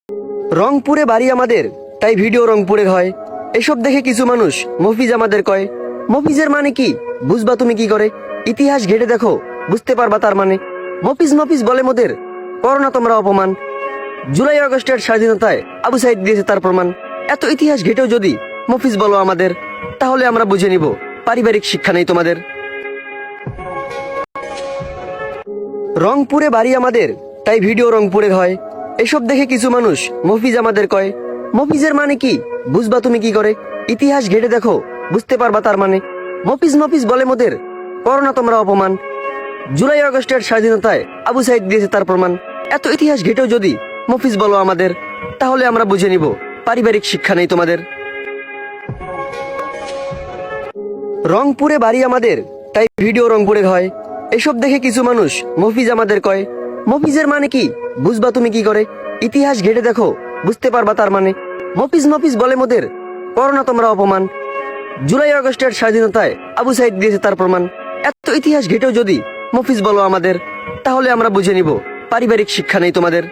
রংপুরে বাড়ি আমাদের, তাই ভিডিও রংপুরের হয়। এসব দেখে কিছু মানুষ মফিজ আমাদের কয়। মফিজের মানে কি বুঝবা তুমি কি করে? ইতিহাস ঘেটে দেখো, বুঝতে পারবা তার মানে। মফিজ মফিজ বলে মোদের, করো না তোমরা অপমান। জুলাই আগস্টের স্বাধীনতায় আবু সাইদ দিয়েছে তার প্রমাণ। এত ইতিহাস ঘেটেও যদি মফিজ বলো আমাদের, তাহলে আমরা বুঝে নিব পারিবারিক শিক্ষা নেই তোমাদের। রংপুরে বাড়ি আমাদের, তাই ভিডিও রংপুরের হয়। এসব দেখে কিছু মানুষ মফিজ আমাদের কয়। মফিজের মানে কি বুঝবা তুমি কি করে? ইতিহাস ঘেটে দেখো, বুঝতে পারবা তার মানে। মফিজ মফিজ বলে মোদের, করো না তোমরা অপমান। জুলাই আগস্টের স্বাধীনতায় আবু সাইদ দিয়েছে তার প্রমাণ। এত ইতিহাস ঘেটেও যদি মফিজ বলো আমাদের, তাহলে আমরা বুঝে নিব পারিবারিক শিক্ষা নেই তোমাদের। রংপুরে বাড়ি আমাদের, তাই ভিডিও রংপুরের হয়। এসব দেখে কিছু মানুষ মফিজ আমাদের কয়। মফিজের মানে কি বুঝবা তুমি কি করে? ইতিহাস ঘেটে দেখো, বুঝতে পারবা তার মানে। মফিজ মফিজ বলে মোদের, করো না তোমরা অপমান। জুলাই আগস্টের স্বাধীনতায় আবু সাইদ দিয়েছে তার প্রমাণ। এত ইতিহাস ঘেটেও যদি মফিজ বলো আমাদের, তাহলে আমরা বুঝে নিব পারিবারিক শিক্ষা নেই তোমাদের।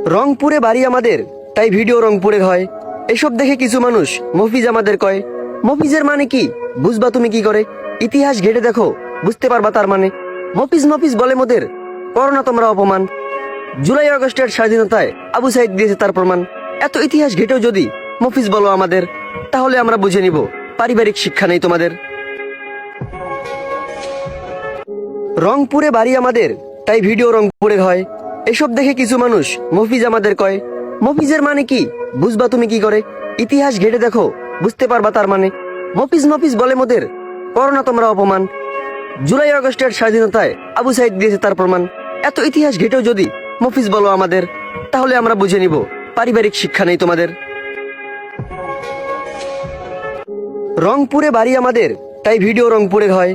রংপুরে বাড়ি আমাদের, তাই ভিডিও রংপুরের হয়। এসব দেখে কিছু মানুষ মফিজ আমাদের কয়। মফিজের মানে কি বুঝবা তুমি কি করে? ইতিহাস ঘেটে দেখো, বুঝতে পারবা তার মানে। মফিজ মফিজ বলে মোদের, করো না তোমরা অপমান। জুলাই আগস্টের স্বাধীনতায় আবু সাইদ দিয়েছে তার প্রমাণ। এত ইতিহাস ঘেটেও যদি মফিজ বলো আমাদের, তাহলে আমরা বুঝে নিব পারিবারিক শিক্ষা নেই তোমাদের। রংপুরে বাড়ি আমাদের, তাই ভিডিও রংপুরের হয়। এসব দেখে কিছু মানুষ মফিজ আমাদের কয়। মফিজের মানে কি বুঝবা তুমি কি করে? ইতিহাস ঘেটে দেখো, বুঝতে পারবা তার মানে। মফিজ মফিজ বলে মোদের, করো না তোমরা অপমান। জুলাই আগস্টের স্বাধীনতায় আবু সাইদ দিয়েছে তার প্রমাণ। এত ইতিহাস ঘেটেও যদি মফিজ বলো আমাদের, তাহলে আমরা বুঝে নিব পারিবারিক শিক্ষা নেই তোমাদের। রংপুরে বাড়ি আমাদের, তাই ভিডিও রংপুরের হয়।